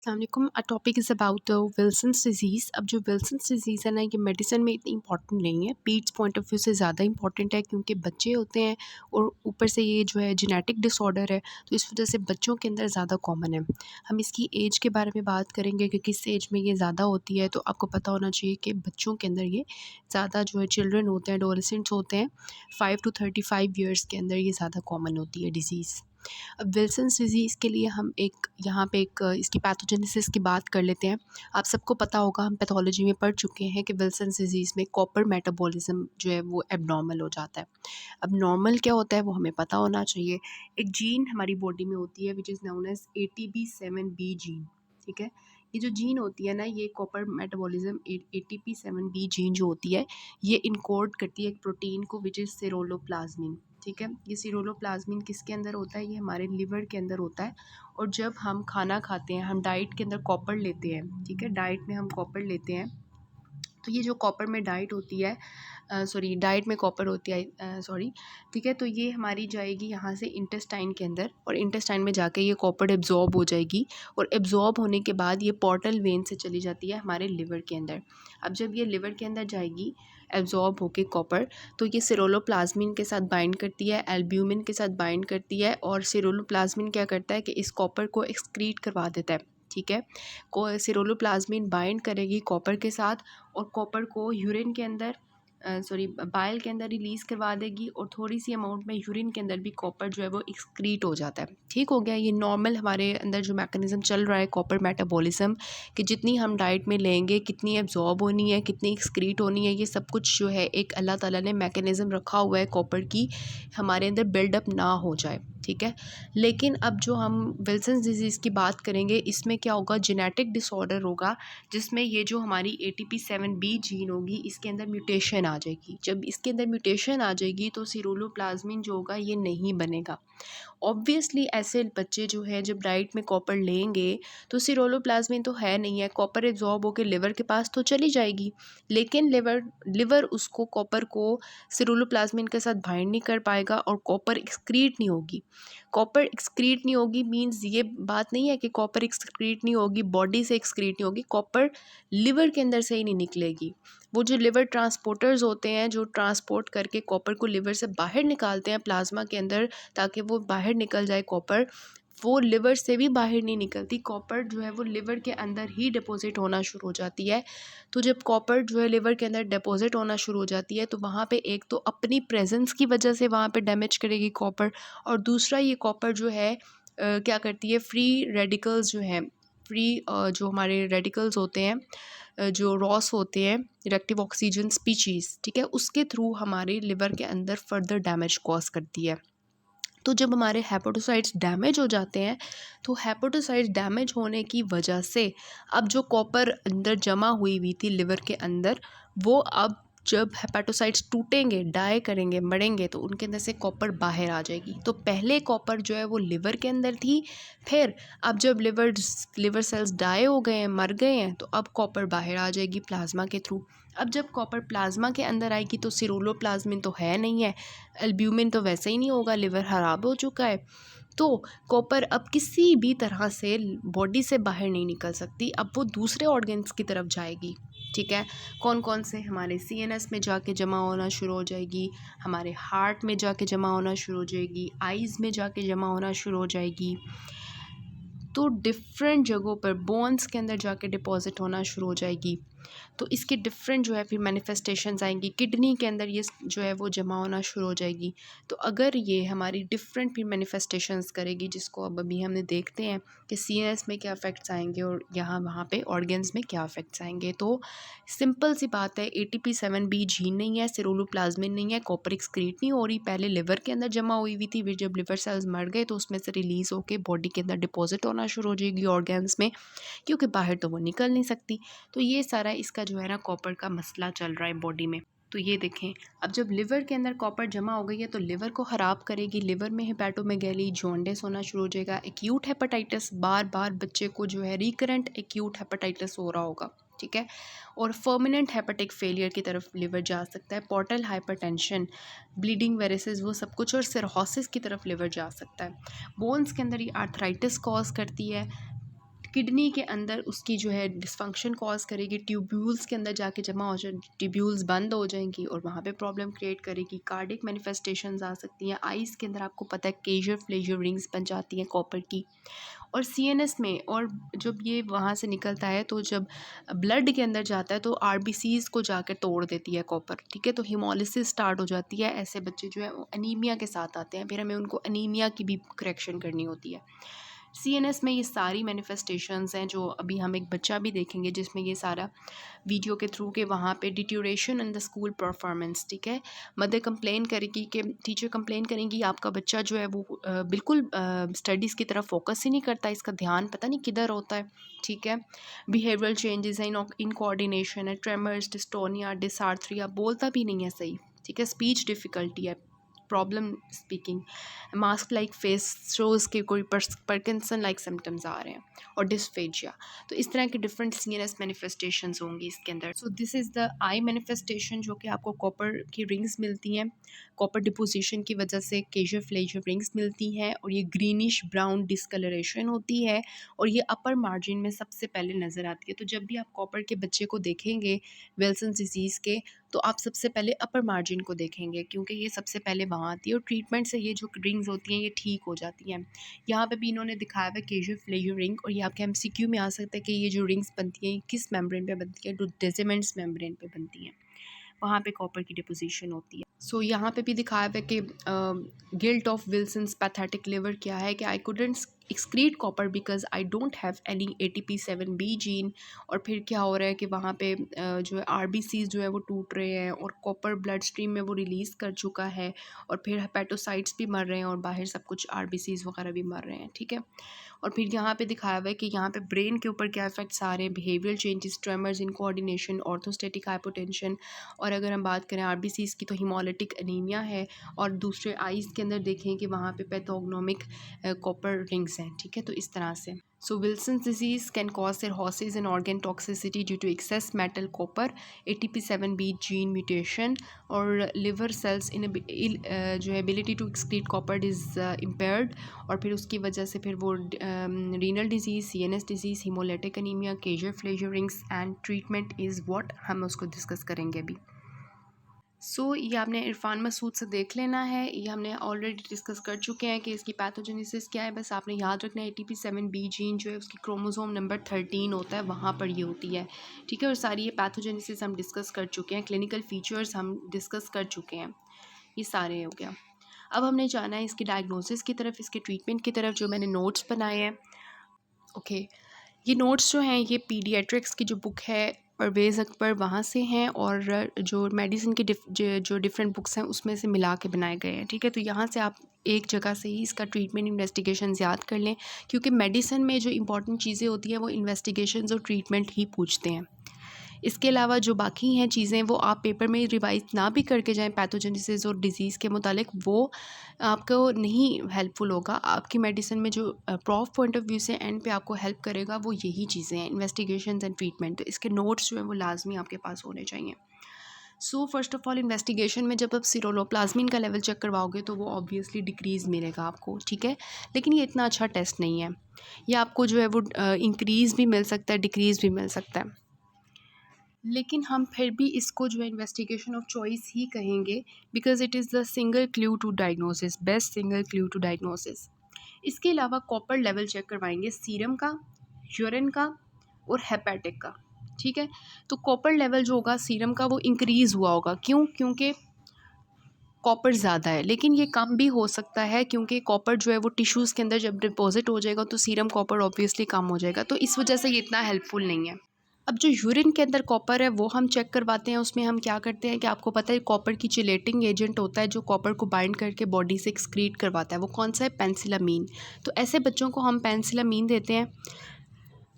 अस्सलाम topic is about Wilson's disease. अब जो विल्सन्स डिज़ीज़ है ना, ये मेडिसिन में इतनी इंपॉर्टेंट नहीं है, पीड्स पॉइंट ऑफ व्यू से ज़्यादा इंपॉर्टेंट है क्योंकि बच्चे होते हैं और ऊपर से ये जो है जेनेटिक डिसऑर्डर है, तो इस वजह से बच्चों के अंदर ज़्यादा कॉमन है। हम इसकी एज के बारे में बात करेंगे कि किस एज में ये ज़्यादा होती है, तो आपको पता होना चाहिए कि बच्चों के अंदर ये ज़्यादा जो है चिल्ड्रन होते हैं, एडोलसेंट्स होते हैं, 5 टू 35 ईयर्स के अंदर ये ज़्यादा कॉमन होती है डिज़ीज़। अब विल्सन्स डिज़ीज़ के लिए हम एक यहाँ पे एक इसकी पैथोजेनेसिस की बात कर लेते हैं। आप सबको पता होगा, हम पैथोलॉजी में पढ़ चुके हैं कि विल्सन्स डिज़ीज़ में कॉपर मेटाबॉलिज़्म जो है वो एब्नॉर्मल हो जाता है। अब नॉर्मल क्या होता है वो हमें पता होना चाहिए। एक जीन हमारी बॉडी में होती है which is known as ATP7B gene, ठीक है? ये जो जीन होती है ना, ये कॉपर मेटाबॉलिज़्म ATP7B जीन जो होती है, ये इनकोड करती है एक प्रोटीन को विच इज़ सिरोलोप्लाज़्मिन, ठीक है? ये सिरोलोप्लाज़्मिन किसके अंदर होता है? ये हमारे लिवर के अंदर होता है। और जब हम खाना खाते हैं, हम डाइट के अंदर कॉपर लेते हैं, ठीक है? डाइट में हम कॉपर लेते हैं, तो ये जो कॉपर में डाइट होती है, डाइट में कॉपर होती है, ठीक है? तो ये हमारी जाएगी यहाँ से इंटेस्टाइन के अंदर, और इंटेस्टाइन में जाके ये कॉपर एब्जॉर्ब हो जाएगी, और एब्जॉर्ब होने के बाद ये पोर्टल वेन से चली जाती है हमारे लिवर के अंदर। अब जब ये लिवर के अंदर जाएगी एब्जॉर्ब होके कॉपर, तो ये सिरोलोप्लाज़्मिन के साथ बाइंड करती है, एल्ब्यूमिन के साथ बाइंड करती है, और सिरोलोप्लाज़्मिन क्या करता है कि इस कॉपर को एक्सक्रीट करवा देता है, ठीक है? सिरोलोप्लाज़्मिन बाइंड करेगी कॉपर के साथ, और कॉपर को यूरिन के अंदर बाइल के अंदर रिलीज़ करवा देगी, और थोड़ी सी अमाउंट में यूरिन के अंदर भी कॉपर जो है वो एक्सक्रीट हो जाता है। ठीक हो गया, ये नॉर्मल हमारे अंदर जो मैकेनिज़्म चल रहा है कॉपर मेटाबॉलिज़्म, कि जितनी हम डाइट में लेंगे, कितनी एब्जॉर्ब होनी है, कितनी एक्सक्रीट होनी है, ये सब कुछ जो है एक अल्लाह ताला ने मैकेनिज़्म रखा हुआ है कॉपर की हमारे अंदर बिल्डअप ना हो जाए, ठीक है? लेकिन अब जो हम विल्सन्स डिज़ीज़ की बात करेंगे, इसमें क्या होगा? जेनेटिक डिसऑर्डर होगा, जिसमें ये जो हमारी ATP7B जीन होगी, इसके अंदर म्यूटेशन आ जाएगी। जब इसके अंदर म्यूटेशन आ जाएगी तो सिरोलोप्लाज़्मिन जो होगा ये नहीं बनेगा। ऑब्वियसली ऐसे बच्चे जो है जब डाइट में कॉपर लेंगे, तो सिरोलोप्लाज़्मिन तो है नहीं है, कॉपर एब्जॉर्ब होकर लिवर के पास तो चली जाएगी, लेकिन लिवर उसको कॉपर को सिरोलोप्लाज़्मिन के साथ बाइंड नहीं कर पाएगा, और कॉपर एक्सक्रीट नहीं होगी। कॉपर एक्सक्रीट नहीं होगी मीन्स ये बात नहीं है कि कॉपर एक्सक्रीट नहीं होगी, बॉडी से एक्सक्रीट नहीं होगी, कॉपर लिवर के अंदर से ही नहीं निकलेगी। वो जो लिवर ट्रांसपोर्टर्स होते हैं, जो ट्रांसपोर्ट करके कॉपर को लिवर से बाहर निकालते हैं प्लाज्मा के अंदर, ताकि वो बाहर निकल जाए कॉपर, वो लिवर से भी बाहर नहीं निकलती। कॉपर जो है वो लिवर के अंदर ही डिपॉजिट होना शुरू हो जाती है। तो जब कॉपर जो है लिवर के अंदर डिपॉजिट होना शुरू हो जाती है, तो वहाँ पे एक तो अपनी प्रेजेंस की वजह से वहाँ पे डैमेज करेगी कॉपर, और दूसरा ये कॉपर जो है क्या करती है, फ्री रेडिकल्स जो हैं, जो हमारे रेडिकल्स होते हैं, जो रॉस होते हैं, रिएक्टिव ऑक्सीजन स्पीशीज़, ठीक है, उसके थ्रू हमारे लिवर के अंदर फर्दर डैमेज कॉज करती है। तो जब हमारे हेपेटोसाइट्स डैमेज हो जाते हैं, तो हेपेटोसाइट्स डैमेज होने की वजह से अब जो कॉपर अंदर जमा हुई थी लिवर के अंदर, वो अब जब हेपेटोसाइट्स टूटेंगे, डाई करेंगे, मरेंगे, तो उनके अंदर से कॉपर बाहर आ जाएगी। तो पहले कॉपर जो है वो लिवर के अंदर थी, फिर अब जब लिवर सेल्स डाई हो गए हैं, मर गए हैं, तो अब कॉपर बाहर आ जाएगी प्लाज्मा के थ्रू। अब जब कॉपर प्लाज्मा के अंदर आएगी तो सिरोलोप्लाज्मिन तो है नहीं है, एल्ब्यूमिन तो वैसे ही नहीं होगा, लिवर ख़राब हो चुका है, तो कॉपर अब किसी भी तरह से बॉडी से बाहर नहीं निकल सकती, अब वो दूसरे ऑर्गन्स की तरफ जाएगी, ठीक है? कौन कौन से? हमारे CNS में जाके जमा होना शुरू हो जाएगी, हमारे हार्ट में जाके जमा होना शुरू हो जाएगी, आइज़ में जाके जमा होना शुरू हो जाएगी, तो डिफरेंट जगहों पर बोन्स के अंदर जाके डिपॉजिट होना शुरू हो जाएगी। तो इसके डिफरेंट जो है फिर मैनिफेस्टेशंस आएंगी, किडनी के अंदर ये जो है वो जमा होना शुरू हो जाएगी। तो अगर ये हमारी डिफरेंट फिर मैनिफेस्टेशंस करेगी, जिसको अब अभी हमने देखते हैं कि CNS में क्या इफ़ेक्ट्स आएंगे और यहाँ वहाँ पे ऑर्गन्स में क्या इफ़ेक्ट्स आएंगे। तो सिंपल सी बात है, ATP7B जीन नहीं है, सिरोलोप्लाज्मिन नहीं है, कॉपर एक्सक्रीट नहीं हो रही, पहले लिवर के अंदर जमा हुई थी, फिर जब लिवर सेल्स मर गए तो उसमें से रिलीज़ होकर बॉडी के अंदर डिपॉजिट होना शुरू हो जाएगी ऑर्गन्स में, क्योंकि बाहर तो वो निकल नहीं सकती। तो ये सारा इसका जो है ना कॉपर का मसला चल रहा है बॉडी में। तो ये देखें, अब जब लिवर के अंदर कॉपर जमा हो गई है तो लिवर को ख़राब करेगी, लिवर में हेपेटोमेगैली, जॉन्डिस होना शुरू हो जाएगा, एक्यूट हेपेटाइटिस, बार बार बच्चे को जो है रिकरेंट एक्यूट हेपेटाइटिस हो रहा होगा, ठीक है, और परमानेंट हेपेटिक फेलियर की तरफ लिवर जा सकता है, पोर्टल हाइपरटेंशन, ब्लीडिंग वेरिसेस, वो सब कुछ, और सिरहोसिस की तरफ लिवर जा सकता है। बोन्स के अंदर ये आर्थराइटिस कॉज करती है, किडनी के अंदर उसकी जो है डिसफंक्शन कॉज करेगी, ट्यूब्यूल्स के अंदर जाके जमा हो जाए, ट्यूब्यूल्स बंद हो जाएंगी और वहाँ पे प्रॉब्लम क्रिएट करेगी। कार्डिक मैनिफेस्टेशंस आ सकती हैं। आइज़ के अंदर आपको पता है केजर फ्लेजर रिंग्स बन जाती हैं कॉपर की। और सीएनएस में, और जब ये वहाँ से निकलता है तो जब ब्लड के अंदर जाता है तो आरबीसीज़ को जाकर तोड़ देती है कॉपर, ठीक है। तो हीमोलिसिस स्टार्ट हो जाती है। ऐसे बच्चे जो है अनीमिया के साथ आते हैं, फिर हमें उनको अनीमिया की भी करेक्शन करनी होती है। सीएनएस में ये सारी मैनिफेस्टेशंस हैं जो अभी हम एक बच्चा भी देखेंगे जिसमें ये सारा वीडियो के थ्रू के वहाँ पे डिट्यूरेशन इन द स्कूल परफॉर्मेंस, ठीक है। मदर कंप्लेन करेगी कि टीचर कंप्लेन करेंगी आपका बच्चा जो है वो बिल्कुल स्टडीज़ की तरफ फोकस ही नहीं करता, इसका ध्यान पता नहीं किधर होता है, ठीक है। बिहेवियरल चेंजेस हैं, इन कोऑर्डिनेशन है, ट्रेमर्स, डिस्टोनिया, डिसार्थरिया, बोलता भी नहीं है सही, ठीक है। स्पीच डिफ़िकल्टी है, problem speaking, mask like face shows के कोई पार्किंसन लाइक सिम्टम्स आ रहे हैं, और डिस्फेजिया। तो इस तरह के डिफरेंट सीएनएस मैनिफेस्टेशंस होंगी इसके अंदर। So this is the I manifestation जो कि आपको कॉपर की रिंग्स मिलती हैं, कॉपर डिपोजिशन की वजह से केजर फ्लेजर रिंग्स मिलती हैं, और ये ग्रीनिश ब्राउन डिस्कलरेशन होती है, और ये अपर मार्जिन में सबसे पहले नज़र आती है। तो जब भी आप कॉपर के बच्चे को देखेंगे विल्सन डिजीज़ के, तो आप सबसे पहले अपर मार्जिन को देखेंगे क्योंकि ये सबसे पहले वहाँ आती है, और ट्रीटमेंट से ये जो रिंग्स होती हैं ये ठीक हो जाती हैं। यहाँ पे भी इन्होंने दिखाया हुआ है केजर फ्लेजर रिंग, और ये आपके एमसीक्यू में आ सकता है कि ये जो रिंग्स बनती हैं किस मेम्ब्रेन पे बनती हैं, तो डेसिमेंट्स मेम्ब्रेन पे बनती हैं, वहाँ पे कॉपर की डिपोजिशन होती है। सो यहाँ पे भी दिखाया हुआ है कि guilt of Wilson's pathetic liver क्या है, कि I couldn't excrete copper because I don't have any ATP7B gene. और फिर क्या हो रहा है कि वहाँ पे जो है RBCs जो है वो टूट रहे हैं, और कॉपर ब्लड स्ट्रीम में वो रिलीज़ कर चुका है, और फिर हेपेटोसाइट्स भी मर रहे हैं, और बाहर सब कुछ RBCs वगैरह भी मर रहे हैं, ठीक है। और फिर यहाँ पे दिखाया हुआ है कि यहाँ पे ब्रेन के ऊपर क्या इफेक्ट्स आ रहे हैं, behavioural changes, tremors, in coordination, orthostatic hypotension. और अगर हम बात करें RBCs की तो हिमोलिटिक एनीमिया है, और दूसरे आइज़ के अंदर देखें कि वहाँ पे पैथोग्नोमिक कॉपर रिंग्स हैं, ठीक है। तो इस तरह से So Wilson's disease can cause cirrhosis and organ toxicity due to excess metal copper, ATP7B gene mutation, और liver cells जो है ability to excrete copper is impaired, और फिर उसकी वजह से फिर वो renal disease, CNS disease, hemolytic anemia, Kejer Fleischer rings, and treatment is what हम उसको डिस्कस करेंगे अभी। ये आपने इरफान मसूद से देख लेना है, ये हमने ऑलरेडी डिस्कस कर चुके हैं कि इसकी पैथोजेनेसिस क्या है। बस आपने याद रखना है ATP7B जीन जो है उसकी क्रोमोसोम नंबर 13 होता है, वहाँ पर ये होती है, ठीक है। और सारी ये पैथोजेनेसिस हम डिस्कस कर चुके हैं, क्लिनिकल फीचर्स हम डिस्कस कर चुके हैं, ये सारे हो गया। अब हमने जाना है इसकी डायग्नोसिस की तरफ, इसके ट्रीटमेंट की तरफ, जो मैंने नोट्स बनाए हैं। ओके, ये नोट्स जो हैं ये पीडियाट्रिक्स की जो बुक है परवेज़ अकबर वहाँ से हैं, और जो मेडिसिन की जो डिफरेंट बुक्स हैं उसमें से मिला के बनाए गए हैं, ठीक है। तो यहाँ से आप एक जगह से ही इसका ट्रीटमेंट इन्वेस्टिगेशन याद कर लें, क्योंकि मेडिसिन में जो इंपॉर्टेंट चीज़ें होती हैं वो इन्वेस्टिगेशंस और ट्रीटमेंट ही पूछते हैं। इसके अलावा जो बाकी हैं चीज़ें वो आप पेपर में रिवाइज ना भी करके जाएं, पैथोजेनेसिस और डिज़ीज़ के मुतालिक, वो आपको नहीं हेल्पफुल होगा। आपकी मेडिसिन में जो प्रॉफ पॉइंट ऑफ व्यू से एंड पे आपको हेल्प करेगा वो यही चीज़ें हैं, इन्वेस्टिगेशंस एंड ट्रीटमेंट। तो इसके नोट्स जो हैं वो लाजमी आपके पास होने चाहिए। फर्स्ट ऑफ ऑल इन्वेस्टिगेशन में जब आप सिरोलोप्लाज्मिन का लेवल चेक करवाओगे तो वो ऑब्वियसली डिक्रीज़ मिलेगा आपको, ठीक है। लेकिन ये इतना अच्छा टेस्ट नहीं है, ये आपको जो है वो इंक्रीज़ भी मिल सकता है, डिक्रीज़ भी मिल सकता है, लेकिन हम फिर भी इसको जो है इन्वेस्टिगेशन ऑफ चॉइस ही कहेंगे, because it is the single clue to diagnosis, best single clue to diagnosis. इसके अलावा कॉपर लेवल चेक करवाएंगे सीरम का, यूरिन का, और हेपेटिक का, ठीक है। तो कॉपर लेवल जो होगा सीरम का वो इंक्रीज़ हुआ होगा, क्यों? क्योंकि कॉपर ज़्यादा है, लेकिन ये कम भी हो सकता है क्योंकि कॉपर जो है वो टिश्यूज़ के अंदर जब डिपॉजिट हो जाएगा तो सीरम कॉपर ऑब्वियसली कम हो जाएगा, तो इस वजह से ये इतना हेल्पफुल नहीं है। अब जो यूरिन के अंदर कॉपर है वो हम चेक करवाते हैं, उसमें हम क्या करते हैं कि आपको पता है कॉपर की चिलेटिंग एजेंट होता है जो कॉपर को बाइंड करके बॉडी से एक्सक्रीट करवाता है, वो कौन सा है? पेंसिलामीन। तो ऐसे बच्चों को हम पेंसिलामीन देते हैं,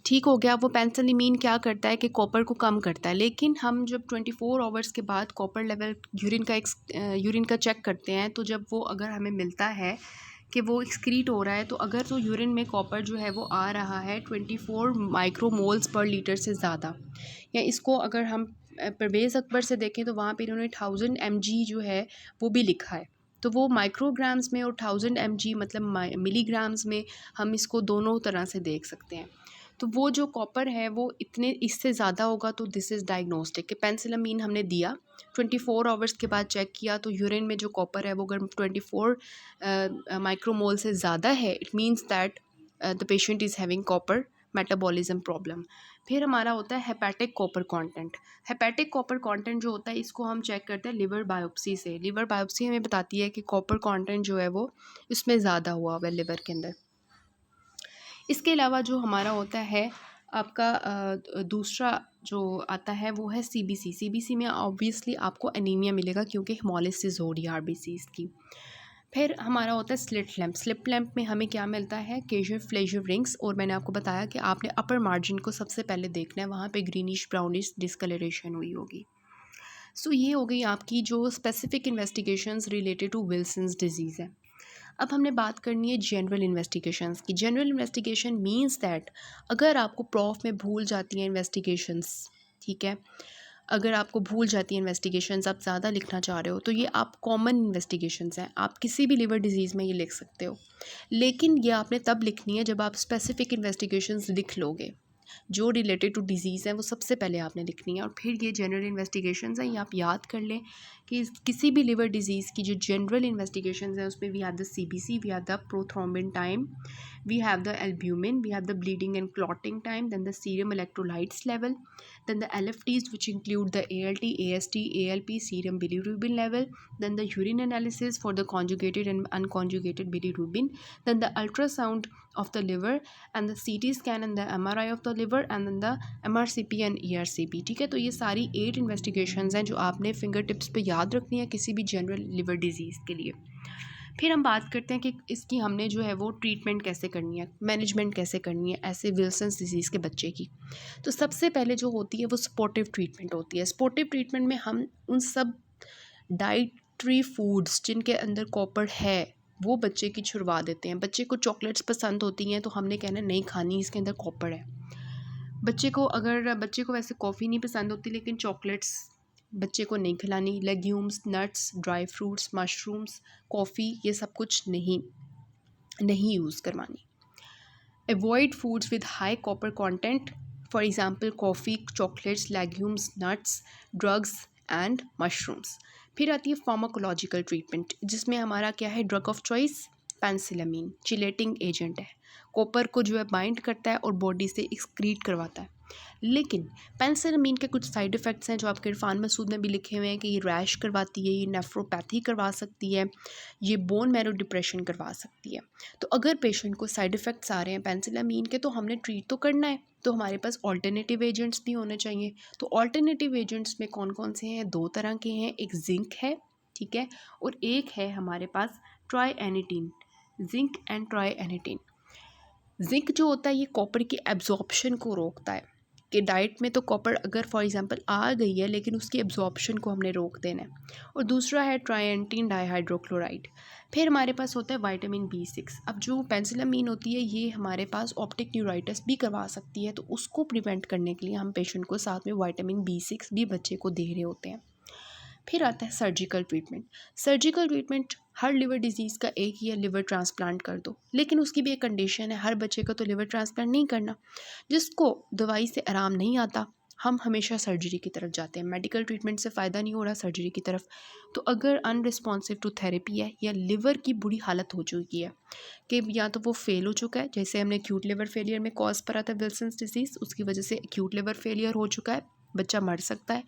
ठीक हो गया। वो पेंसिलामीन क्या करता है कि कॉपर को कम करता है, लेकिन हम जब 24 आवर्स के बाद कॉपर लेवल यूरिन का चेक करते हैं तो जब वो अगर हमें मिलता है कि वो एक्सक्रीट हो रहा है, तो अगर तो यूरिन में कॉपर जो है वो आ रहा है 24 माइक्रोमोल्स पर लीटर से ज़्यादा, या इसको अगर हम परवेज़ अकबर से देखें तो वहाँ पे इन्होंने 1000 mg जो है वो भी लिखा है, तो वो माइक्रोग्राम्स में और 1000 mg मतलब मिलीग्राम्स में हम इसको दोनों तरह से देख सकते हैं। तो वो जो कॉपर है वो इतने इससे ज़्यादा होगा तो दिस इज़ डायग्नोस्टिक कि पेंसिलमीन हमने दिया, 24 आवर्स के बाद चेक किया तो यूरिन में जो कॉपर है वो अगर 24 माइक्रोमोल से ज़्यादा है, it means that the patient is having copper metabolism problem. फिर हमारा होता है hepatic copper content. Hepatic copper content जो होता है इसको हम चेक करते हैं लिवर बायोप्सी से। लिवर बायोप्सी हमें बताती है कि कॉपर कंटेंट जो है वो इसमें ज़्यादा हुआ हुआ है लिवर के अंदर। इसके अलावा जो हमारा होता है आपका दूसरा जो आता है वो है सीबीसी। सीबीसी में ऑब्वियसली आपको एनीमिया मिलेगा क्योंकि हेमोलिसिस हो रही है आरबीसीज की। फिर हमारा होता है स्लिट लैम्प। स्लिट लैम्प में हमें क्या मिलता है, केजर फ्लेजर रिंग्स, और मैंने आपको बताया कि आपने अपर मार्जिन को सबसे पहले देखना है, वहाँ पे ग्रीनिश ब्राउनिश डिस्कलरेशन हुई होगी। सो ये हो गई आपकी जो specific investigations related to Wilson's disease है। अब हमने बात करनी है जनरल इन्वेस्टिगेशंस की। जनरल इन्वेस्टिगेशन मींस दैट अगर आपको प्रॉफ में भूल जाती हैं इन्वेस्टिगेशंस, ठीक है, अगर आपको भूल जाती है इन्वेस्टिगेशंस, आप ज़्यादा लिखना चाह रहे हो तो ये आप कॉमन इन्वेस्टिगेशंस हैं, आप किसी भी लिवर डिजीज़ में ये लिख सकते हो। लेकिन ये आपने तब लिखनी है जब आप स्पेसिफिक इन्वेस्टिगेशंस लिख लोगे, जो रिलेटेड टू डिजीज़ है वो सबसे पहले आपने लिखनी है। और फिर ये जनरल इन्वेस्टिगेशंस हैं, ये आप याद कर लें कि किसी भी लिवर डिजीज़ की जो जनरल इन्वेस्टिगेशंस हैं उसमें we have the CBC, we have the prothrombin time, we have the albumin, we have the bleeding and clotting time, then the serum electrolytes level, then the LFTs which include the ALT, AST, ALP, serum bilirubin level, then the urine analysis for the conjugated and unconjugated bilirubin, then the ultrasound of the liver and the CT scan and the MRI of the liver, and then the MRCP and ERCP। ठीक है, तो ये सारी 8 investigations हैं जो आपने finger tips पे याद रखनी है किसी भी जनरल लिवर डिजीज़ के लिए। फिर हम बात करते हैं कि इसकी हमने जो है वो ट्रीटमेंट कैसे करनी है, मैनेजमेंट कैसे करनी है ऐसे विल्सन्स डिजीज़ के बच्चे की। तो सबसे पहले जो होती है वो सपोर्टिव ट्रीटमेंट होती है। सपोर्टिव ट्रीटमेंट में हम उन सब डाइटरी फूड्स जिनके अंदर कॉपर है वो बच्चे की छुड़वा देते हैं। बच्चे को चॉकलेट्स पसंद होती हैं तो हमने कहना नहीं खानी, इसके अंदर कॉपर है। बच्चे को वैसे कॉफ़ी नहीं पसंद होती लेकिन चॉकलेट्स बच्चे को नहीं खिलानी। Legumes, nuts, dry fruits, mushrooms, coffee, ये सब कुछ नहीं यूज़ करवानी। Avoid foods with high copper content, for example coffee, chocolates, legumes, nuts, drugs and mushrooms. फिर आती है फार्माकोलॉजिकल ट्रीटमेंट जिसमें हमारा क्या है, drug of choice penicillamine chelating agent है, कॉपर को जो है बाइंड करता है और बॉडी से एक्सक्रीट करवाता है। लेकिन पेंसिलमीन के कुछ साइड इफ़ेक्ट्स हैं जो आपके इरफान मसूद में भी लिखे हुए हैं कि ये रैश करवाती है, ये नेफ्रोपैथी करवा सकती है, ये बोन मैरो डिप्रेशन करवा सकती है। तो अगर पेशेंट को साइड इफ़ेक्ट्स आ रहे हैं पेंसिलमीन के तो हमने ट्रीट तो करना है, तो हमारे पास ऑल्टरनेटिव एजेंट्स भी होने चाहिए। तो ऑल्टरनेटिव एजेंट्स में कौन कौन से हैं, 2 तरह के हैं, एक जिंक है, ठीक है, और एक है हमारे पास ट्राइएनिटीन, जिंक एंड ट्राइएनिटीन। जिंक जो होता है ये कॉपर की एब्जॉर्प्शन को रोकता है कि डाइट में तो कॉपर अगर फॉर एग्जांपल आ गई है लेकिन उसकी एब्जॉर्प्शन को हमने रोक देना है। और दूसरा है ट्राइएंटीन डाइहाइड्रोक्लोराइड। फिर हमारे पास होता है विटामिन B6। अब जो पेंसिलमीन होती है ये हमारे पास ऑप्टिक न्यूराइटिस भी करवा सकती है, तो उसको प्रिवेंट करने के लिए हम पेशेंट को साथ में विटामिन B6 भी बच्चे को दे रहे होते हैं। फिर आता है सर्जिकल ट्रीटमेंट। सर्जिकल ट्रीटमेंट हर लिवर डिजीज़ का एक ही है, लिवर ट्रांसप्लांट कर दो, लेकिन उसकी भी एक कंडीशन है, हर बच्चे का तो लिवर ट्रांसप्लांट नहीं करना। जिसको दवाई से आराम नहीं आता हम हमेशा सर्जरी की तरफ जाते हैं, मेडिकल ट्रीटमेंट से फ़ायदा नहीं हो रहा सर्जरी की तरफ। तो अगर अनरिस्पॉन्सिव टू थेरेपी है या लिवर की बुरी हालत हो चुकी है कि या तो वो फेल हो चुका है, जैसे हमने एक्यूट लिवर फेलियर में कॉज पड़ा था विल्सन्स डिजीज़, उसकी वजह से एक्यूट लिवर फेलियर हो चुका है, बच्चा मर सकता है,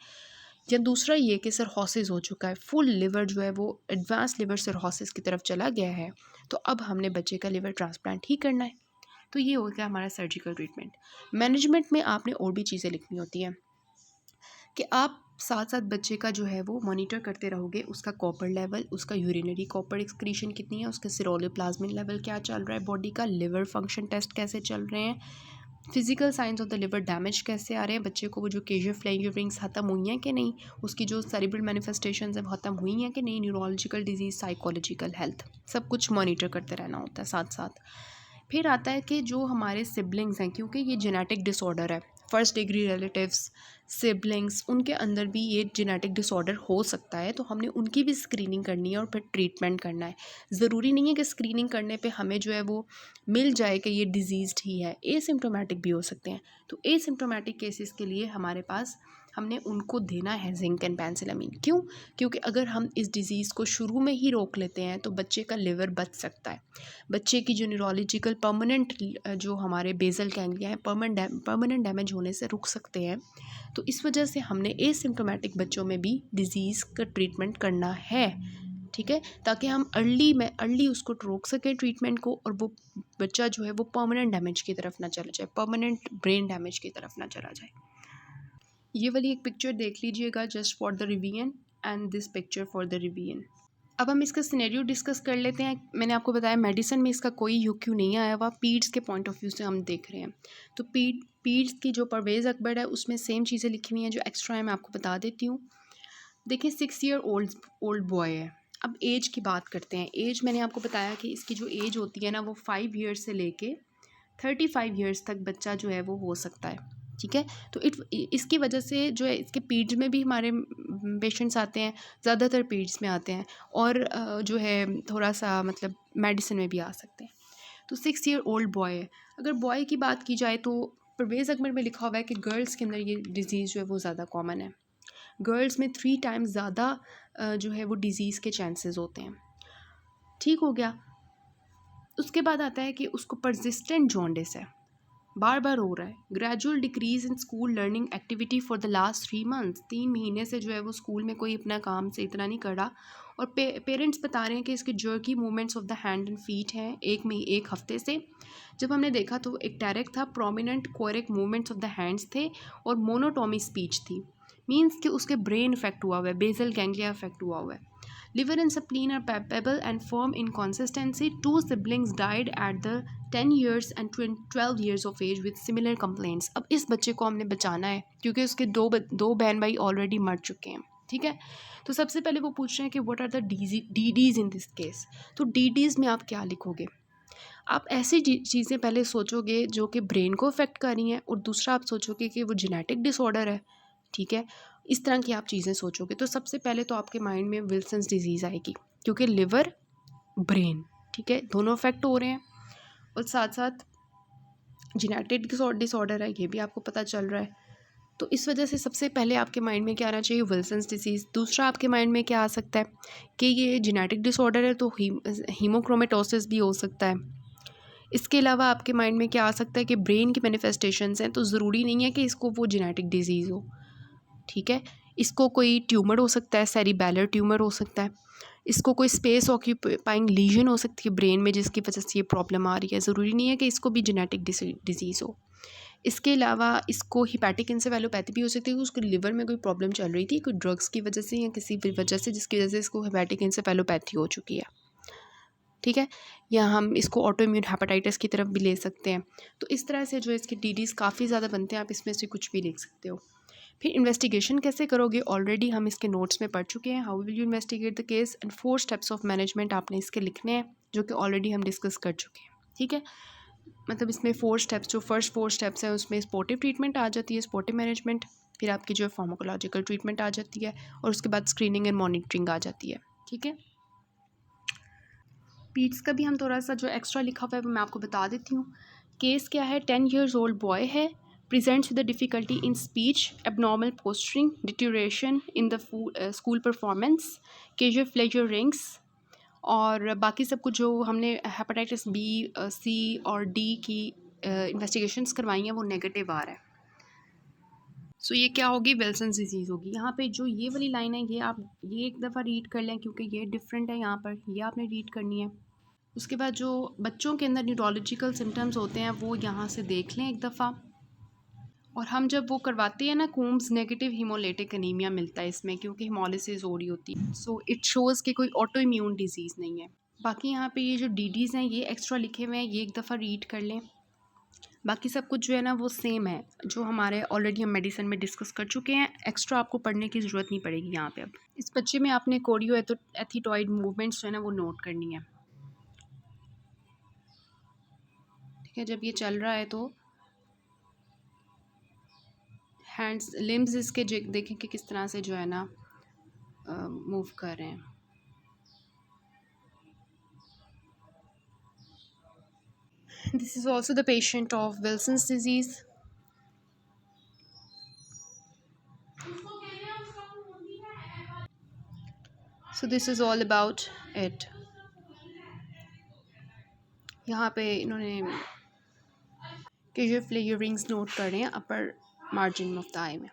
या दूसरा ये कि सिरहोसिस हो चुका है, फुल लिवर जो है वो एडवांस लिवर सिरहोसिस की तरफ चला गया है, तो अब हमने बच्चे का लिवर ट्रांसप्लांट ही करना है। तो ये हो गया हमारा सर्जिकल ट्रीटमेंट। मैनेजमेंट में आपने और भी चीज़ें लिखनी होती हैं कि आप साथ साथ बच्चे का जो है वो मॉनिटर करते रहोगे, उसका कॉपर लेवल, उसका यूरिनरी कॉपर एक्सक्रीशन कितनी है, उसका सिरोलोप्लाज्मिन लेवल क्या चल रहा है, बॉडी का लिवर फंक्शन टेस्ट कैसे चल रहे हैं, physical science of the liver damage कैसे आ रहे हैं, बच्चे को वो जो केजर फ्लेंजर रिंग्स ख़त्म हुई हैं कि नहीं, उसकी जो सेरिब्रल मैनिफेस्टेशंस हैं वो ख़त्म हुई हैं कि नहीं, न्यूरोलॉजिकल डिजीज़, साइकोलॉजिकल हेल्थ, सब कुछ मॉनिटर करते रहना होता है साथ साथ। फिर आता है कि जो हमारे सिबलिंग्स हैं, क्योंकि ये जेनेटिक डिसऑर्डर है, फर्स्ट डिग्री रिलेटिव्स, सिबलिंग्स, उनके अंदर भी ये जेनेटिक डिसऑर्डर हो सकता है, तो हमने उनकी भी स्क्रीनिंग करनी है और फिर ट्रीटमेंट करना है। ज़रूरी नहीं है कि स्क्रीनिंग करने पे हमें जो है वो मिल जाए कि ये डिजीज़्ड ही है, एसिम्प्टोमेटिक भी हो सकते हैं। तो एसिम्प्टोमेटिक केसेस के लिए हमारे पास हमने उनको देना है जिंक एंड पेनिसिलामिन। क्यों? क्योंकि अगर हम इस डिज़ीज़ को शुरू में ही रोक लेते हैं तो बच्चे का लिवर बच सकता है, बच्चे की जो न्यूरोलॉजिकल परमानेंट जो हमारे बेसल गैंग्लिया है परमानेंट डैमेज होने से रुक सकते हैं। तो इस वजह से हमने एसिम्प्टोमेटिक बच्चों में भी डिज़ीज़ का ट्रीटमेंट करना है, ठीक है, ताकि हम अर्ली उसको रोक सकें ट्रीटमेंट को, और वो बच्चा जो है वो परमानेंट डैमेज की तरफ ना चला जाए, परमानेंट ब्रेन डैमेज की तरफ ना चला जाए। ये वाली एक पिक्चर देख लीजिएगा just for the revision, and this picture for the revision. अब हम इसका सिनेरियो डिस्कस कर लेते हैं। मैंने आपको बताया मेडिसिन में इसका कोई यूक्यू नहीं आया हुआ, पीड्स के पॉइंट ऑफ व्यू से हम देख रहे हैं। तो पीड्स की जो परवेज़ अकबर है उसमें सेम चीज़ें लिखी हुई हैं, जो एक्स्ट्रा है मैं आपको बता देती हूँ। देखिए 6 ईयर ओल्ड बॉय है। अब एज की बात करते हैं। एज मैंने आपको बताया कि इसकी जो एज होती है ना वो 5 ईयर्स से लेके 35 ईयर्स तक बच्चा जो है वो हो सकता है, ठीक है। तो इसकी वजह से जो है इसके पीड्स में भी हमारे पेशेंट्स आते हैं, ज़्यादातर पीड्स में आते हैं, और जो है थोड़ा सा मतलब मेडिसिन में भी आ सकते हैं। तो 6 ईयर ओल्ड बॉय है। अगर बॉय की बात की जाए तो परवेज़ अकबर में लिखा हुआ है कि गर्ल्स के अंदर ये डिज़ीज़ जो है वो ज़्यादा कॉमन है। गर्ल्स में 3 टाइम्स ज़्यादा जो है वो डिज़ीज़ के चांसेस होते हैं, ठीक हो गया। उसके बाद आता है कि उसको परसिस्टेंट जॉन्डिस है, बार बार हो रहा है। Gradual decrease in school learning activity for the last 3 months, 3 महीने से जो है वो स्कूल में कोई अपना काम से इतना नहीं करा। और पेरेंट्स बता रहे हैं कि इसके jerky movements of the hand and feet हैं एक हफ्ते से। जब हमने देखा तो एक डायरेक्ट था, prominent choreic movements of the hands थे, और मोनोटोमी स्पीच थी। मीन्स कि उसके ब्रेन इफेक्ट हुआ हुआ है, बेसल गैंग्लिया इफेक्ट हुआ हुआ है। Liver and spleen are palpable and firm in consistency. 2 siblings died at the 10 years and 12 years of age with similar complaints. अब इस बच्चे को हमने बचाना है क्योंकि उसके दो बहन भाई ऑलरेडी मर चुके हैं, ठीक है। तो सबसे पहले वो पूछ रहे हैं कि what are the DDs in this case. तो डीडीज में आप क्या लिखोगे? आप ऐसी चीज़ें पहले सोचोगे जो कि ब्रेन को अफेक्ट कर रही हैं, और दूसरा आप सोचोगे कि वो जेनेटिक डिसऑर्डर है, ठीक है। इस तरह की आप चीज़ें सोचोगे तो सबसे पहले तो आपके माइंड में विल्सन्स डिजीज़ आएगी, क्योंकि लिवर ब्रेन, ठीक है, दोनों अफेक्ट हो रहे हैं, और साथ साथ जेनेटिक डिसऑर्डर है, ये भी आपको पता चल रहा है। तो इस वजह से सबसे पहले आपके माइंड में क्या आना चाहिए? Wilson's disease. दूसरा आपके माइंड में क्या आ सकता है कि ये जेनेटिक डिसऑर्डर है, तो हीमोक्रोमेटोसिस भी हो सकता है। इसके अलावा आपके माइंड में क्या आ सकता है कि ब्रेन की मैनिफेस्टेशंस हैं, तो ज़रूरी नहीं है कि इसको वो जेनेटिक डिजीज़ हो, ठीक है। इसको कोई ट्यूमर हो सकता है, सेरिबेलर ट्यूमर हो सकता है, इसको कोई स्पेस ऑक्यूपाइंग लीजन हो सकती है ब्रेन में जिसकी वजह से ये प्रॉब्लम आ रही है। ज़रूरी नहीं है कि इसको भी जेनेटिक डिजीज़ हो। इसके अलावा इसको हिपैटिक इंसेफेलोपैथी भी हो सकती है कि उसके लिवर में कोई प्रॉब्लम चल रही थी, कोई ड्रग्स की वजह से या किसी भी वजह से, जिसकी वजह से इसको हिपैटिक इंसेफेलोपैथी हो चुकी है, ठीक है। या हम इसको ऑटो इम्यून हेपेटाइटिस की तरफ भी ले सकते हैं। तो इस तरह से जो इसके डीडीज़ काफ़ी ज़्यादा बनते हैं, आप इसमें से कुछ भी लिख सकते हो। फिर इन्वेस्टिगेशन कैसे करोगे? ऑलरेडी हम इसके नोट्स में पढ़ चुके हैं, how will you investigate the case, and 4 steps of management आपने इसके लिखने हैं, जो कि ऑलरेडी हम डिस्कस कर चुके हैं, ठीक है। मतलब इसमें 4 स्टेप्स, जो फर्स्ट 4 स्टेप्स हैं उसमें स्पोर्टिव ट्रीटमेंट आ जाती है, स्पोर्टिव मैनेजमेंट, फिर आपकी जो फार्माकोलॉजिकल ट्रीटमेंट आ जाती है, और उसके बाद स्क्रीनिंग एंड मॉनिटरिंग आ जाती है, ठीक है। पीड्स का भी हम थोड़ा सा जो एक्स्ट्रा लिखा हुआ है वो मैं आपको बता देती हूँ। केस क्या है? 10 years old बॉय है, presents with the difficulty in speech, abnormal posturing, deterioration in the school performance, Kayser Fleischer rings, और बाकी सब कुछ जो हमने हेपेटाइटिस बी, सी और डी की इन्वेस्टिगेशंस करवाई हैं वो नेगेटिव आ रहा है। सो ये क्या होगी? विल्सन्स डिजीज़ होगी। यहाँ पे जो ये वाली लाइन है, ये आप ये एक दफ़ा रीड कर लें, क्योंकि ये डिफरेंट है यहाँ पर, ये आपने रीड करनी है। उसके बाद जो बच्चों के अंदर न्यूरोलॉजिकल सिम्टम्स होते हैं वो यहाँ से देख लें एक दफ़ा। और हम जब वो करवाते हैं ना कूम्स, नेगेटिव हीमोलिटिक एनीमिया मिलता है इसमें, क्योंकि हीमोलिसिस हो रही होती है। सो इट शोज़ कि कोई ऑटो इम्यून डिजीज़ नहीं है। बाकी यहाँ पे ये जो डीडीज़ हैं ये एक्स्ट्रा लिखे हुए हैं, ये एक दफ़ा रीड कर लें। बाकी सब कुछ जो है ना वो सेम है, जो हमारे ऑलरेडी हम मेडिसिन में डिस्कस कर चुके हैं। एक्स्ट्रा आपको पढ़ने की ज़रूरत नहीं पड़ेगी यहाँ पे। अब इस बच्चे में आपने कोरियो एथिटॉइड मूवमेंट्स जो है ना वो नोट करनी है। ठीक है, जब ये चल रहा है तो हैंड्स लिम्स इसके देखें कि किस तरह से जो है ना मूव कर रहे हैं। This is also the patient of Wilson's disease. So this is all about it. यहाँ पे इन्होंने कि जो फ्लेयरिंग्स नोट कर रहे हैं अपर मार्जिन ऑफ द आई में।